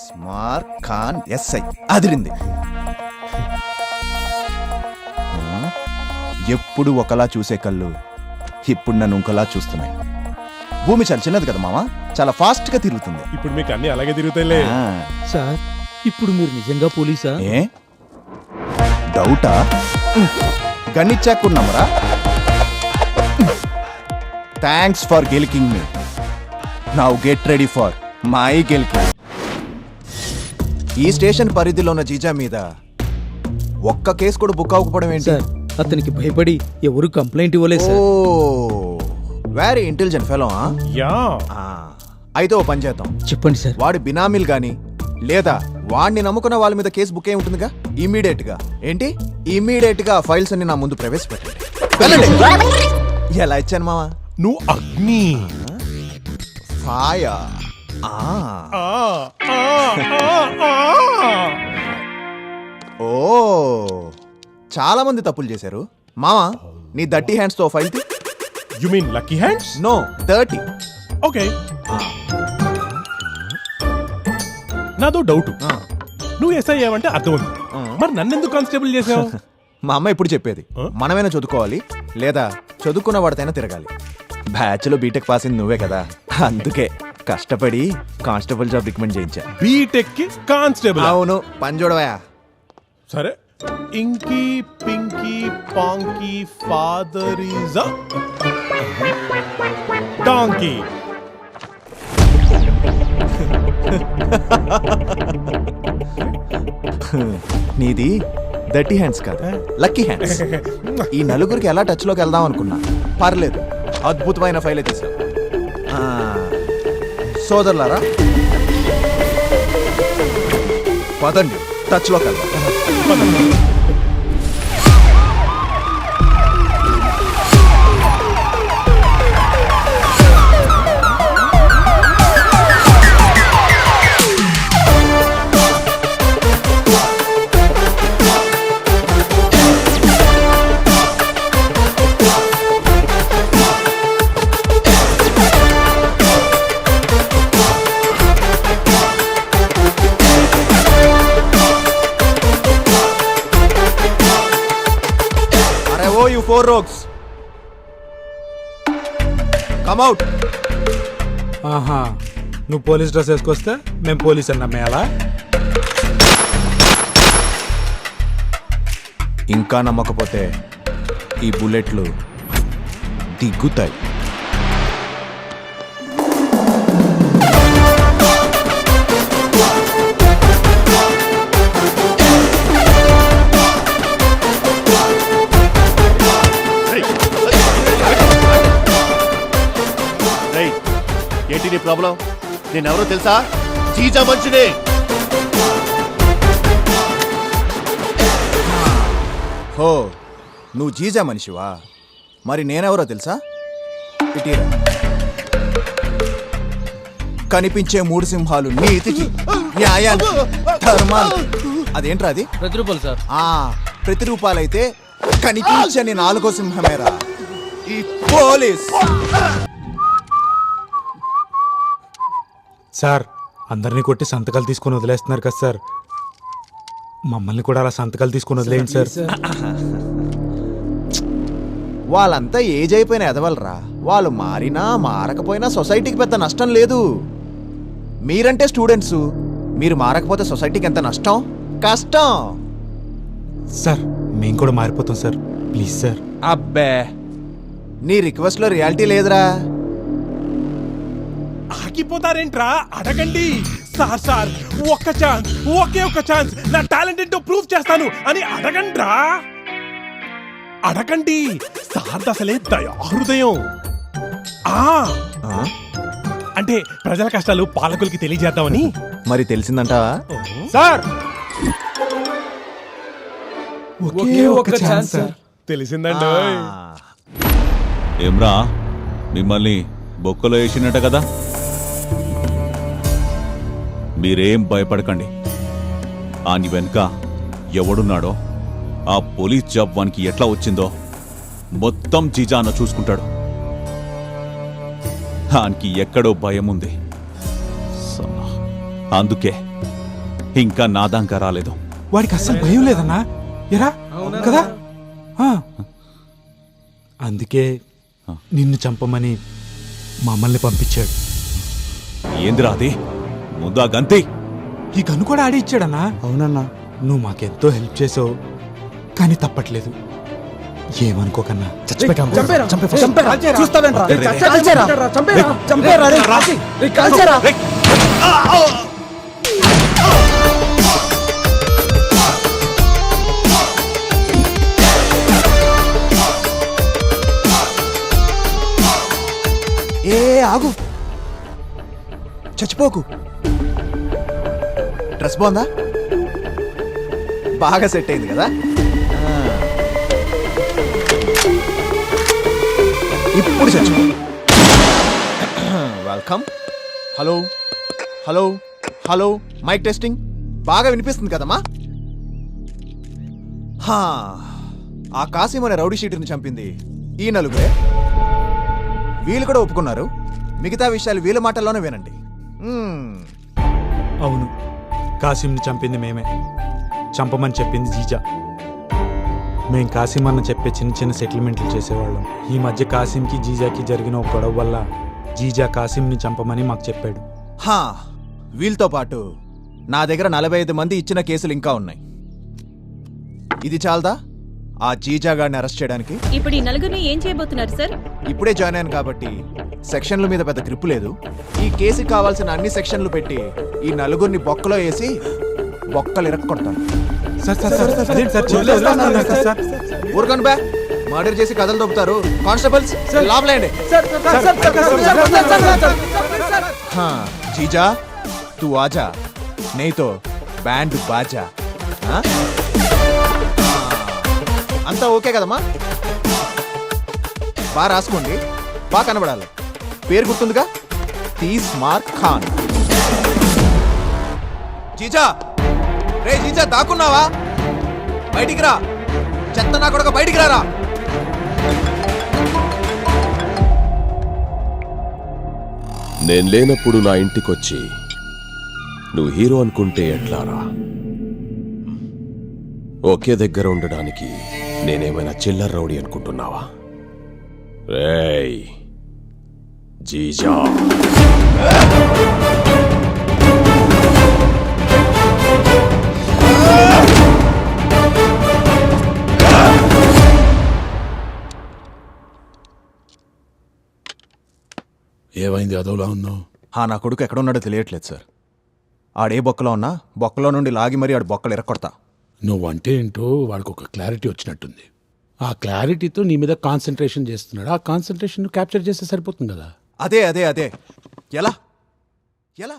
Smart Khan SI అదిరింది. ఎప్పుడు ఒకలా చూసే కళ్ళు ఇప్పుడు నన్ను ఇంకోలా చూస్తున్నాయి. భూమి చాలా చిన్నది కదా మామ, చాలా ఫాస్ట్ గా తిరుగుతుంది. ఇప్పుడు మీకు అన్ని అలాగే తిరుగుతాయిలే. సార్ ఇప్పుడు మీరు నిజంగా పోలీసా? ఏ డౌటా? గన్నిచ్చాకున్నామరా. థ్యాంక్స్ ఫర్ గెలికింగ్ me. Now get ready for my గెలికింగ్. ఈ స్టేషన్ పరిధిలో ఉన్న జీజా మీద ఒక్క కేసు కూడా బుక్ అవ్వకపోవడం ఏంటి? సార్ అతనికి భయపడి ఎవరు కంప్లైంట్ ఇవ్వలేదు ఓ sir. Very intelligent fellow. Yeah అయితే ఓ పని చేద్దాం. చెప్పండి సార్. వాడి బినామీలు గాని లేదా వాడిని నమ్ముకున్న వాళ్ళ మీద కేసు బుక్ అయి ఉంటుందిగా. ఇమీడియట్ గా ఏంటి ఇమీడియట్ గా ఫైల్స్ అన్ని నా ముందు ప్రవేశపెట్టండి. వెళ్ళండి. ఎలా ఇచ్చాను మావా? నువ్వు అగ్ని. ఫాయా. ఓ చాలా మంది తప్పులు చేశారు మావా. నీ దట్టి హ్యాండ్స్ తో ఫైల్ తీ. You mean lucky hands? No, 30. Okay. నాదో డౌట్. నువ్వు ఎస్ఐ అయ్యావంటే అర్థం ఉంది, మరి నన్నెందుకు కానిస్టేబుల్ చేసావు? మా అమ్మ ఎప్పుడు చెప్పేది, మనమైనా చదువుకోవాలి లేదా చదువుకున్న వాడితైనా తిరగాలి. బ్యాచ్ లో బీటెక్ పాస్ అయింది నువ్వే కదా, అందుకే కష్టపడి కానిస్టేబుల్ జాబ్ రికమెండ్ చేయించా. బీటెక్ కి కానిస్టేబుల్? అవును. పని చూడవా. సరే. Inky pinky ponky father is donkey. నీది దట్టి హ్యాండ్స్ కాదు, లక్కీ హ్యాండ్స్. ఈ నలుగురికి ఎలా టచ్ లోకి వెళ్దాం అనుకున్నా, పర్లేదు, అద్భుతమైన ఫైల్ తీసా. సోదరులారా పదండి, టచ్ లోకి వెళ్దాం. You four rogues, come out. ఆహా, నువ్వు పోలీస్ డ్రెస్ వేసుకొస్తే మేము పోలీస్ అన్నమేయాలా? ఇంకా నమ్మకపోతే ఈ బుల్లెట్లు దిగ్గుతాయి. ఏంటి నీ ప్రాబ్లం? నేనెవరో తెలుసా? జీజా మనిషిని. హో, నువ్వు జీజా మనిషివా? మరి నేనెవరో తెలుసా? ఇటీరా కనిపించే 3 సింహాలు, నీతికి, న్యాయానికి, ధర్మానికి. అదేంట్రా అది? ప్రతిరూపాలు సార్. ప్రతిరూపాలైతే కనిపించని 4వ సింహమేరా ఈ పోలీస్. సార్ అందరినీ కొట్టి సంతకాలు తీసుకొని వదిలేస్తున్నారు కదా సార్, మమ్మల్ని కూడా అలా సంతకాలు తీసుకొని వదిలేయండి సార్. వాళ్ళంతా ఏజ్ అయిపోయిన ఎదవలరా. వాళ్ళు మారినా మారకపోయినా సొసైటీకి పెద్ద నష్టం లేదు. మీరంటే స్టూడెంట్స్, మీరు మారకపోతే సొసైటీకి ఎంత నష్టం, కష్టం. సార్ మేము కూడా మారిపోతాం సార్, ప్లీజ్ సార్. అబ్బే, నీ రిక్వెస్ట్ లో రియాలిటీ లేదురా. ఆగిపోతారేంట్రా? అడగండి. సార్ సార్ ఒక్క ఛాన్స్, ఒకే ఒక్క ఛాన్స్, నా టాలెంట్ ఏంటో ప్రూవ్ చేస్తాను అని అడగండ్రా. అడగండి. సార్ అసలే దయాహృదయం. అంటే ప్రజల కష్టాలు పాలకులకి తెలియజేద్దామని. మరి తెలిసిందంటావా? సార్ ఒకే ఒక్క ఛాన్స్ సార్. తెలిసిందండి. ఏమ్రా, మిమ్మల్ని బొక్కలో వేసినట్ట కదా. మీరేం భయపడకండి. ఆని వెనుక ఎవడున్నాడో, ఆ పోలీస్ జాబ్ వానికి ఎట్లా వచ్చిందో మొత్తం జీజాన చూసుకుంటాడు. ఆనికి ఎక్కడో భయం ఉంది. అందుకే ఇంకా నా దాకా రాలేదు. వాడికి అస్సలు భయం లేదన్నా ఎరా కదా ఆ. అందుకే నిన్ను చంపమని మమ్మల్ని పంపించాడు. ఏందిరా అది? ముందు ఆ గంతి. ఈ గన్ను కూడా ఆడి ఇచ్చాడన్నా. అవునన్నా, నువ్వు మాకెంతో హెల్ప్ చేసావు, కానీ తప్పట్లేదు. ఏమనుకోకన్నా. ఏ ఆగు, చచ్చిపోకు. డ్రెస్ బాగుందా? బాగా సెట్ అయింది కదా. ఇప్పుడు చచ్చిపో. Welcome. Hello hello hello, mic testing. బాగా వినిపిస్తుంది కదమ్మా? హా, ఆ కాసిం అనే రౌడీ షీటర్ని చంపింది ఈ నలుగురే. వీళ్ళు కూడా ఒప్పుకున్నారు. మిగతా విషయాలు వీళ్ళ మాటల్లోనే వినండి. అవును, కాసింని చంపింది మేమే. చంపమని చెప్పింది జీజా. మేం కాసిం అన్న చెప్పే చిన్న చిన్న సెటిల్మెంట్లు చేసేవాళ్ళం. ఈ మధ్య కాసింకి జీజాకి జరిగిన ఒక గొడవ వల్ల జీజా కాసింని చంపమని మాకు చెప్పాడు. హా, వీళ్ళతో పాటు నా దగ్గర 45 మంది ఇచ్చిన కేసులు ఇంకా ఉన్నాయి. ఇది చాలదా ఆ జీజా గారిని అరెస్ట్ చేయడానికి? ఇప్పుడు ఈ నలుగురిని ఏం చేయబోతున్నారు సార్? ఇప్పుడే జాయిన్ అయ్యాను కాబట్టి సెక్షన్ల మీద పెద్ద గ్రిప్ లేదు. ఈ కేసుకి కావాల్సిన అన్ని సెక్షన్లు పెట్టి ఈ నలుగురిని బొక్కలో వేసి బొక్కలు ఇరక్కొడతాను. ఊరుకోండి బా, మర్డర్ చేసి కథలు దొబ్బుతారు. కానిస్టేబుల్స్ లోపలేండి. हाँ, जीजा तू आजा, नहीं तो बैंड बाजा. हाँ? అంతా ఓకే కదమ్మా? బాగా రాసుకోండి, బాగా కనబడాలి. పేరు గుర్తుందిగా, తీస్మార్ ఖాన్. జీజా, రే జీజా, దాక్కున్నావా? బయటికి రా, చెత్త నా కొడుకు, బయటికి రారా. నేను లేనప్పుడు నా ఇంటికొచ్చి నువ్వు హీరో అనుకుంటే ఎట్లారా? ఒకే దగ్గర ఉండడానికి నేనేమైనా చిల్లర రౌడీ అనుకుంటున్నావా? రేయ్ జీజా, ఏమైంది అదోలా ఉన్నావు? నా కొడుకు ఎక్కడ ఉన్నాడో తెలియట్లేదు సార్. ఆడే బొక్కలో ఉన్నా బొక్కలో నుండి లాగి మరీ ఆడు బొక్కలు ఎరక్కొడతా. నువ్వంటే ఏంటో వాడికి ఒక క్లారిటీ వచ్చినట్టుంది. ఆ క్లారిటీతో నీ మీద కాన్సన్ట్రేషన్ చేస్తున్నాడు. ఆ కాన్సన్ట్రేషన్ క్యాప్చర్ చేస్తే సరిపోతుంది కదా. అదే అదే అదే. ఎలా ఎలా